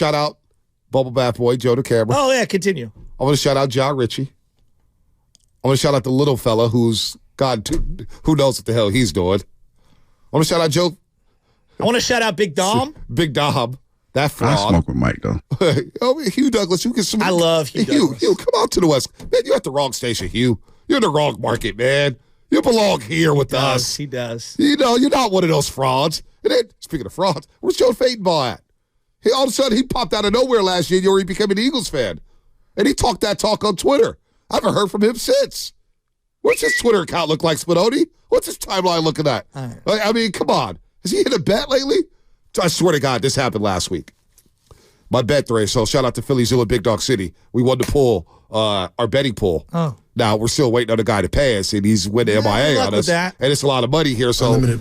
shout out Bubble Bath Boy, Joe the Camera. Oh, yeah, continue. I want to shout out John Ritchie. I want to shout out the little fella who's, God, who knows what the hell he's doing. I want to shout out Joe. I want to shout out Big Dom. Big Dom. That fraud. I smoke with Mike, though. Oh, Hugh Douglas, you can smoke. I love Hugh Douglas. Hugh, come out to the West. Man, you're at the wrong station, Hugh. You're in the wrong market, man. You belong here with us. He does. You know, you're not one of those frauds. And then, speaking of frauds, where's Joe Fadenbaugh at? All of a sudden, he popped out of nowhere last year where he became an Eagles fan. And he talked that talk on Twitter. I haven't heard from him since. What's his Twitter account look like, Spinoni? What's his timeline looking at? I mean, come on. Has he hit a bet lately? I swear to God, this happened last week. My bet today, so shout out to Philly Zoo and Big Dog City. We won the pool, our betting pool. Oh. Now, we're still waiting on the guy to pay us, and he's winning MIA on us. And it's a lot of money here, so you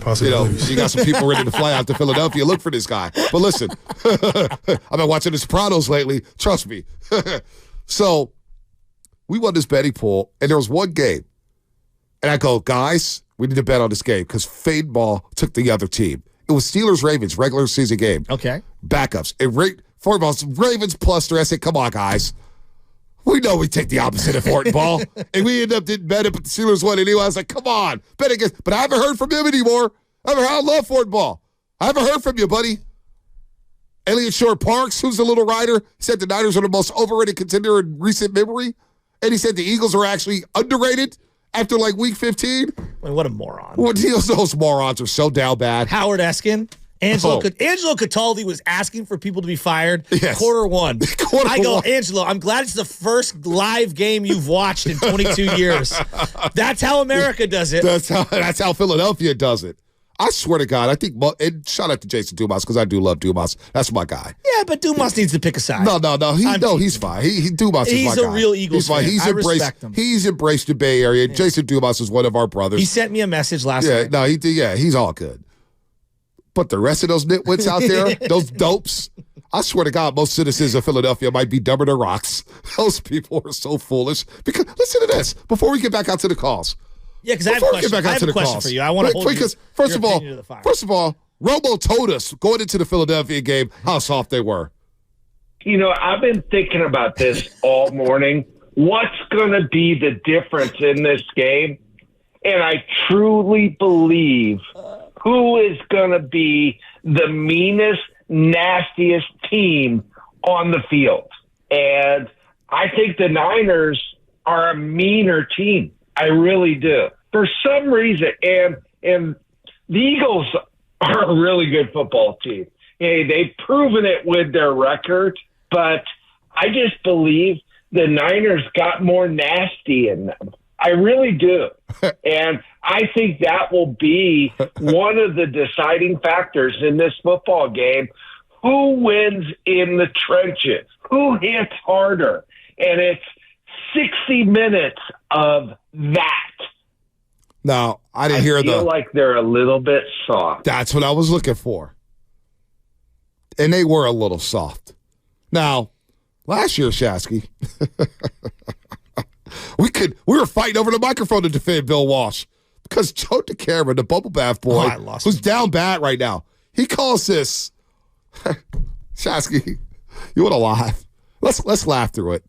got some people ready to fly out to Philadelphia. Look for this guy. But listen, I've been watching The Sopranos lately. Trust me. So we won this betting pool, and there was one game. And I go, guys, we need to bet on this game because Fadenbaugh took the other team. It was Steelers-Ravens, regular season game. Okay. Backups. And Ravens plus 3. I said, come on, guys. We know we take the opposite of Fortenball. And we end up didn't bet it, but the Steelers won anyway. I was like, come on, bet against. But I haven't heard from him anymore. I love Fortenball. I haven't heard from you, buddy. Elliott Shore Parks, who's the little writer, said the Niners are the most overrated contender in recent memory. And he said the Eagles are actually underrated after like week 15. What a moron. Well, those morons are so down bad. Howard Eskin. Angelo Cataldi was asking for people to be fired. Yes. Quarter one. I go, one. Angelo, I'm glad it's the first live game you've watched in 22 years. That's how America does it. That's how Philadelphia does it. I swear to God, I think, and shout out to Jason Dumas because I do love Dumas. That's my guy. Yeah, but Dumas needs to pick a side. No. He's fine. Dumas is my guy. He's a real Eagles fan. I respect him. He's embraced the Bay Area. Yeah. Jason Dumas is one of our brothers. He sent me a message last night. No, he's all good. But the rest of those nitwits out there, those dopes, I swear to God, most citizens of Philadelphia might be dumber than rocks. Those people are so foolish. Because listen to this before we get back out to the calls. Yeah, because I have a question for you. I want to hold because first of all, Romo told us going into the Philadelphia game how soft they were. You know, I've been thinking about this all morning. What's going to be the difference in this game? And I truly believe who is going to be the meanest, nastiest team on the field. And I think the Niners are a meaner team. I really do. For some reason, and the Eagles are a really good football team. Hey, they've proven it with their record, but I just believe the Niners got more nasty in them. I really do. And I think that will be one of the deciding factors in this football game. Who wins in the trenches? Who hits harder? And it's 60 minutes of that. Now, I didn't hear I feel like they're a little bit soft. That's what I was looking for. And they were a little soft. Now, last year, Shasky, we were fighting over the microphone to defend Bill Walsh because Joe DeCamera, the bubble bath boy, who's down bad right now, he calls this Shasky. You want to laugh? Let's laugh through it.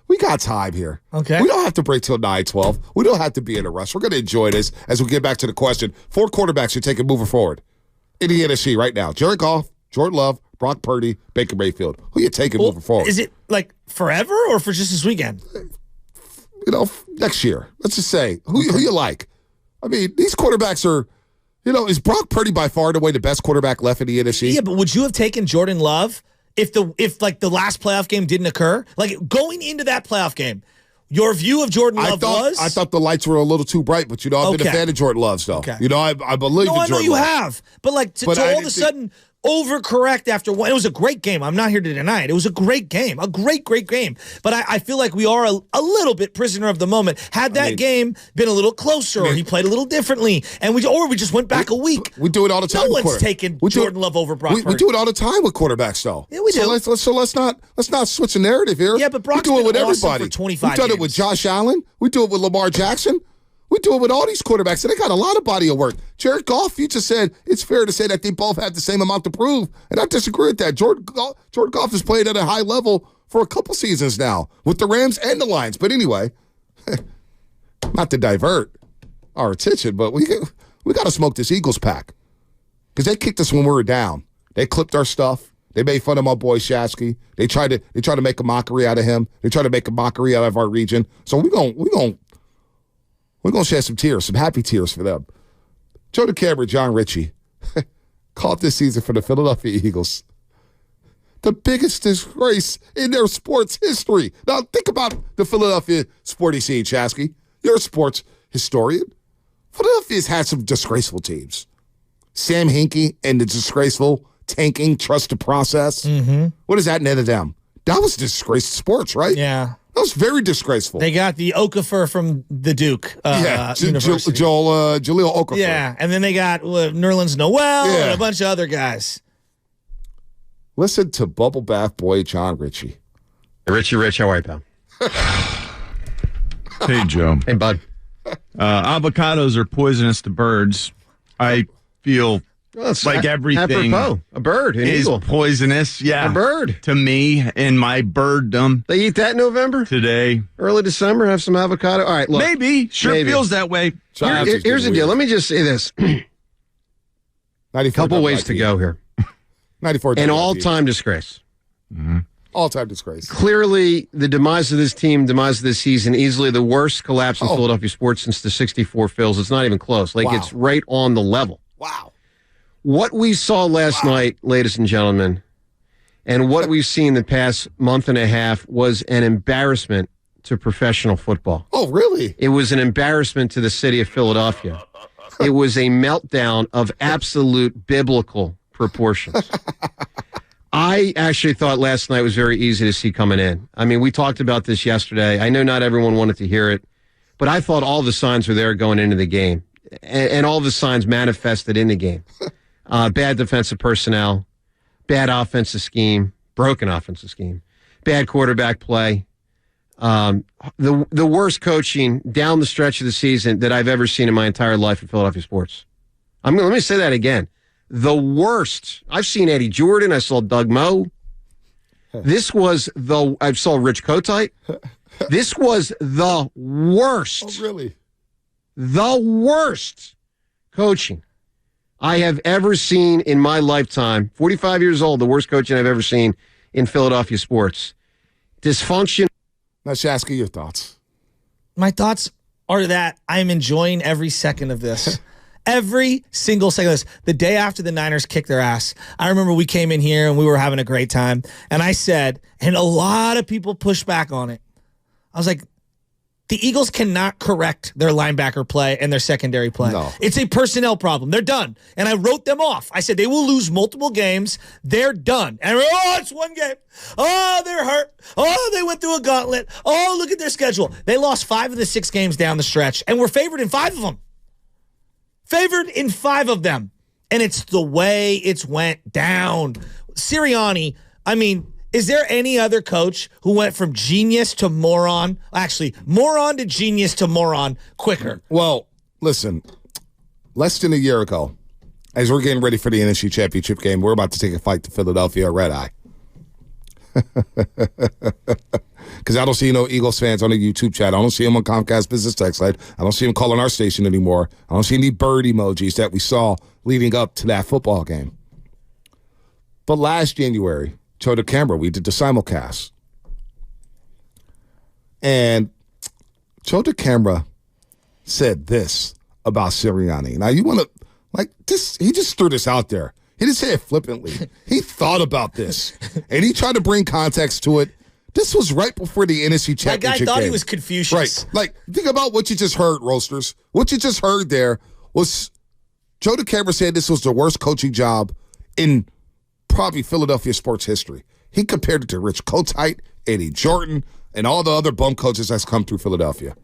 We got time here. Okay. We don't have to break till 9:12. We don't have to be in a rush. We're going to enjoy this as we get back to the question. 4 quarterbacks you're taking moving forward in the NFC right now: Jared Goff, Jordan Love, Brock Purdy, Baker Mayfield. Who you taking moving forward? Is it like forever or for just this weekend? You know, next year. Let's just say who you like. I mean, these quarterbacks are. You know, is Brock Purdy by far and away the best quarterback left in the NFC? Yeah, but would you have taken Jordan Love if the last playoff game didn't occur? Like going into that playoff game, your view of Jordan Love I thought the lights were a little too bright, but you know, I've been a fan of Jordan Love's though. Okay. You know, I believe in Jordan Love. No, I know you have. But like to all of a sudden overcorrect after one. It was a great game. I'm not here to deny it. It was a great game. A great game. But I feel like we are a little bit prisoner of the moment. Had that game been a little closer or he played a little differently, and we just went back a week. We do it all the time. No one's taking Jordan Love over Brock Purdy. We do it all the time with quarterbacks, though. Yeah, we do. Let's not switch the narrative here. Yeah, but Brock's we do it with awesome everybody. for 25 We've done it with Josh Allen. We do it with Lamar Jackson. We do it with all these quarterbacks, and they got a lot of body of work. Jared Goff, you just said it's fair to say that they both have the same amount to prove, and I disagree with that. Jordan Goff has played at a high level for a couple seasons now with the Rams and the Lions. But anyway, not to divert our attention, but we got to smoke this Eagles pack because they kicked us when we were down. They clipped our stuff. They made fun of my boy Shasky. They tried to make a mockery out of him. They tried to make a mockery out of our region. So we're gonna shed some tears, some happy tears for them. Joe DeCamera, John Ritchie, caught this season for the Philadelphia Eagles the biggest disgrace in their sports history. Now think about the Philadelphia sporting scene, Shasky. You're a sports historian. Philadelphia's had some disgraceful teams. Sam Hinkie and the disgraceful tanking, trust the process. Mm-hmm. What is that net of them? That was disgraced sports, right? Yeah. That was very disgraceful. They got the Okafor from the Duke University. Jaleel Okafor. Yeah, and then they got Nerlens Noel and a bunch of other guys. Listen to Bubble Bath Boy John Ritchie. Hey, Richie Rich, how are you, pal? Hey, Joe. Hey, bud. Avocados are poisonous to birds. I feel like everything apropos. A bird, an is eagle. Poisonous. Yeah, a bird. To me and my birddom. They eat that in November? Today. Early December, have some avocado? All right, look. Maybe. Feels that way. Here's the deal. Let me just say this. A couple ways to go here. 94. An all-time disgrace. Mm-hmm. All-time disgrace. Clearly, the demise of this team, demise of this season, easily the worst collapse in Philadelphia sports since the 64 Phils. It's not even close. It's right on the level. Wow. What we saw last night, ladies and gentlemen, and what we've seen the past month and a half was an embarrassment to professional football. Oh, really? It was an embarrassment to the city of Philadelphia. It was a meltdown of absolute biblical proportions. I actually thought last night was very easy to see coming in. I mean, we talked about this yesterday. I know not everyone wanted to hear it, but I thought all the signs were there going into the game, and all the signs manifested in the game. Bad defensive personnel, bad offensive scheme, broken offensive scheme, bad quarterback play, the worst coaching down the stretch of the season that I've ever seen in my entire life in Philadelphia sports. Let me say that again. The worst. I've seen Eddie Jordan. I saw Doug Moe. I saw Rich Kotite. This was the worst. Oh, really? The worst coaching I have ever seen in my lifetime. 45 years old, the worst coaching I've ever seen in Philadelphia sports. Dysfunction. Now, Shasky, your thoughts. My thoughts are that I'm enjoying every second of this. Every single second of this. The day after the Niners kicked their ass, I remember we came in here and we were having a great time. And I said, and a lot of people pushed back on it. I was like, the Eagles cannot correct their linebacker play and their secondary play. No. It's a personnel problem. They're done. And I wrote them off. I said, they will lose multiple games. They're done. And it's one game. Oh, they're hurt. Oh, they went through a gauntlet. Oh, look at their schedule. They lost 5 of the 6 games down the stretch, and were favored in 5 of them. Favored in 5 of them. And it's the way it's went down. Sirianni, I mean, is there any other coach who went from genius to moron? Actually, moron to genius to moron quicker? Well, listen, less than a year ago, as we're getting ready for the NFC Championship game, we're about to take a flight to Philadelphia, Red Eye. Because I don't see no Eagles fans on the YouTube chat. I don't see them on Comcast Business Text Line. I don't see them calling our station anymore. I don't see any bird emojis that we saw leading up to that football game. But last January, Joe DeCamera, we did the simulcast. And Joe DeCamera said this about Sirianni. Now, you want to, this, he just threw this out there. He didn't say it flippantly. He thought about this. And he tried to bring context to it. This was right before the NFC Championship game. That guy thought he was Confucius. Right. Think about what you just heard, Roasters. What you just heard there was Joe DeCamera said this was the worst coaching job in probably Philadelphia sports history. He compared it to Rich Kotite, Eddie Jordan, and all the other bum coaches that's come through Philadelphia.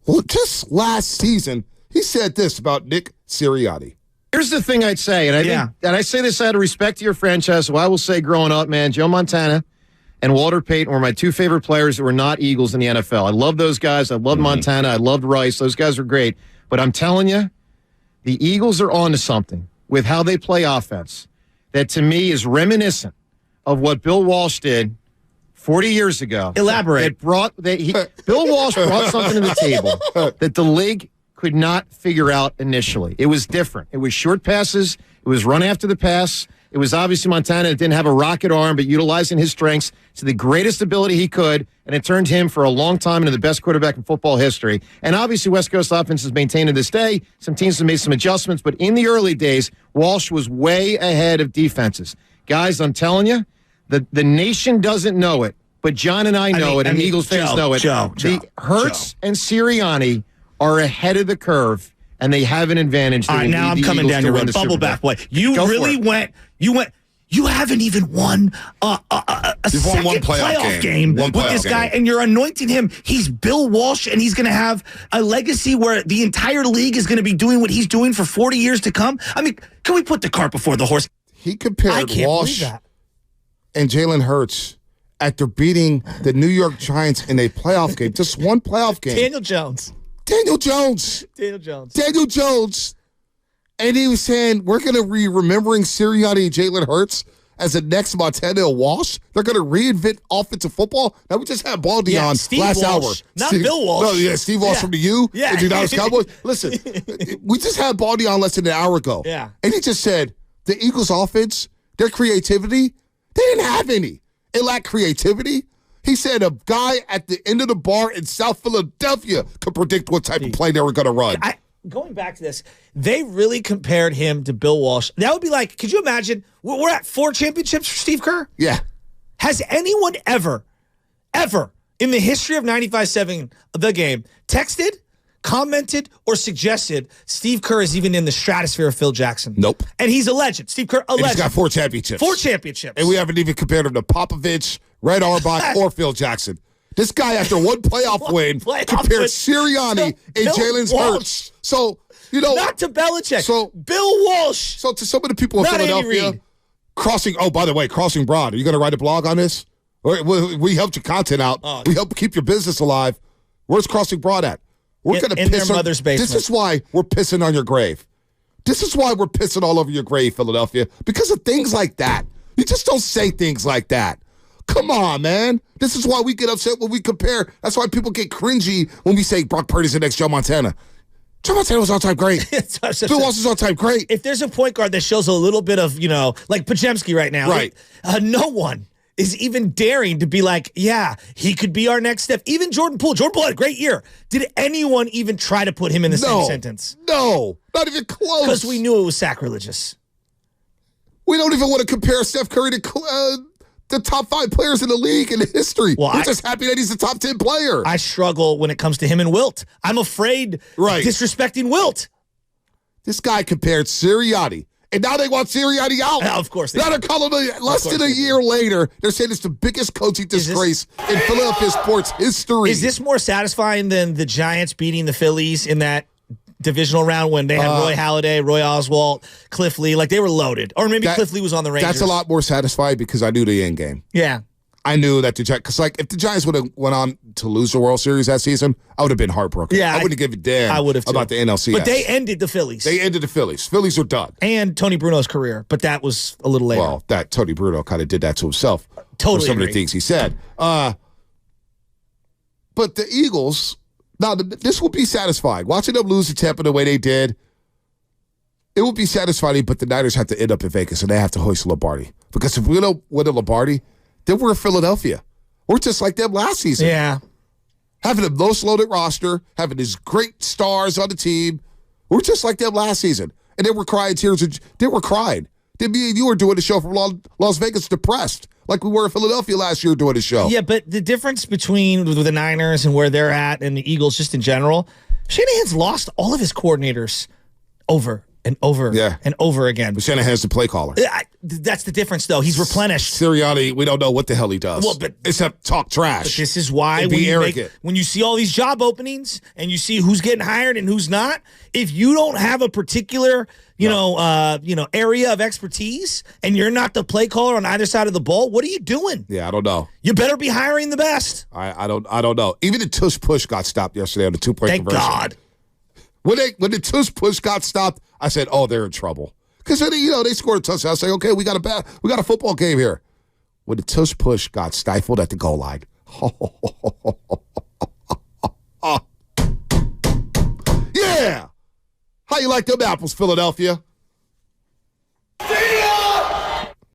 Well, just last season, he said this about Nick Sirianni. Here's the thing I'd say, and I say this out of respect to your franchise, so I will say growing up, man, Joe Montana and Walter Payton were my two favorite players that were not Eagles in the NFL. I love those guys. I loved Montana. I loved Rice. Those guys were great. But I'm telling you, the Eagles are on to something with how they play offense that to me is reminiscent of what Bill Walsh did 40 years ago. Elaborate. Bill Walsh brought something to the table that the league could not figure out initially. It was different. It was short passes. It was run after the pass. It was obviously Montana that didn't have a rocket arm, but utilizing his strengths to the greatest ability he could, and it turned him for a long time into the best quarterback in football history. And obviously West Coast offense is maintained to this day. Some teams have made some adjustments, but in the early days, Walsh was way ahead of defenses. Guys, I'm telling you, the nation doesn't know it, but John and I know it, and Eagles fans know it. Hurts and Sirianni are ahead of the curve, and they have an advantage. All right, now I'm coming down your road. Bubble bath boy. You haven't even won a second one playoff game with this guy, and you're anointing him. He's Bill Walsh, and he's going to have a legacy where the entire league is going to be doing what he's doing for 40 years to come. I mean, can we put the cart before the horse? He compared Walsh and Jalen Hurts after beating the New York Giants in a playoff game, just one playoff game. Daniel Jones. And he was saying, we're going to be remembering Sirianni and Jalen Hurts as the next Montana and Walsh. They're going to reinvent offensive football. Now, we just had Baldy on last hour. Bill Walsh. No, Steve Walsh from the U. Yeah. The Dallas Cowboys. Listen, we just had Baldy on less than an hour ago. Yeah. And he just said, the Eagles offense, their creativity, they didn't have any. It lacked creativity. He said a guy at the end of the bar in South Philadelphia could predict what type of play they were going to run. Going back to this, they really compared him to Bill Walsh. That would be like, could you imagine, we're at 4 championships for Steve Kerr? Yeah. Has anyone ever in the history of 95.7 The Game texted, commented, or suggested Steve Kerr is even in the stratosphere of Phil Jackson? Nope. And he's a legend. Steve Kerr, a legend. He's got 4 championships. 4 championships. And we haven't even compared him to Popovich, Red Auerbach, or Phil Jackson. This guy, after one playoff win, compared Sirianni and Jalen Hurts. So, not to Belichick. So, Bill Walsh. So, to some of the people in Philadelphia, Crossing Broad, are you going to write a blog on this? We helped your content out. We helped keep your business alive. Where's Crossing Broad at? We're going to piss their mother's basement. This is why we're pissing on your grave. This is why we're pissing all over your grave, Philadelphia, because of things like that. You just don't say things like that. Come on, man. This is why we get upset when we compare. That's why people get cringy when we say Brock Purdy's the next Joe Montana. Joe Montana was all-time great. Bill Walsh is all-time great. If there's a point guard that shows a little bit of, like Pajemski right now, right? No one is even daring to be like, yeah, he could be our next step. Even Jordan Poole. Jordan Poole had a great year. Did anyone even try to put him in the same sentence? No, not even close. Because we knew it was sacrilegious. We don't even want to compare Steph Curry to the top 5 players in the league in history. Well, we're just happy that he's the top 10 player. I struggle when it comes to him and Wilt. I'm afraid disrespecting Wilt. This guy compared Sirianni, and now they want Sirianni out. Of course. Now they're calling him less than a year later. They're saying it's the biggest coaching disgrace in Philadelphia sports history. Is this more satisfying than the Giants beating the Phillies in that divisional round when they had Roy Halladay, Roy Oswalt, Cliff Lee? Like, they were loaded. Or maybe Cliff Lee was on the Rangers. That's a lot more satisfying because I knew the end game. Yeah. I knew that the Giants, because if the Giants would have went on to lose the World Series that season, I would have been heartbroken. Yeah, I wouldn't give a damn about the NLCS. But they ended the Phillies. Phillies are done. And Tony Bruno's career, but that was a little later. Well, that Tony Bruno kind of did that to himself. Totally for some of the things he said. But the Eagles, now this will be satisfying. Watching them lose to Tampa the way they did, it will be satisfying, but the Niners have to end up in Vegas and they have to hoist Lombardi. Because if we don't win a Lombardi, then we're in Philadelphia. We're just like them last season. Yeah. Having a low-loaded roster, having these great stars on the team. We're just like them last season. And they were crying tears. They were crying. Then me and you were doing the show from Las Vegas depressed, like we were in Philadelphia last year doing the show. Yeah, but the difference between the Niners and where they're at and the Eagles just in general, Shanahan's lost all of his coordinators over And over again. But Shanahan's the play caller. That's the difference, though. He's replenished. Sirianni, we don't know what the hell he does. Well, but except talk trash. But this is why when you see all these job openings and you see who's getting hired and who's not, if you don't have a particular area of expertise and you're not the play caller on either side of the ball, what are you doing? Yeah, I don't know. You better be hiring the best. I don't know. Even the tush push got stopped yesterday on the 2-point conversion. Thank God. When the tush push got stopped, I said, "Oh, they're in trouble." Because they scored a touchdown. I say, "Okay, we got a football game here." When the tush push got stifled at the goal line, yeah. How you like them apples, Philadelphia?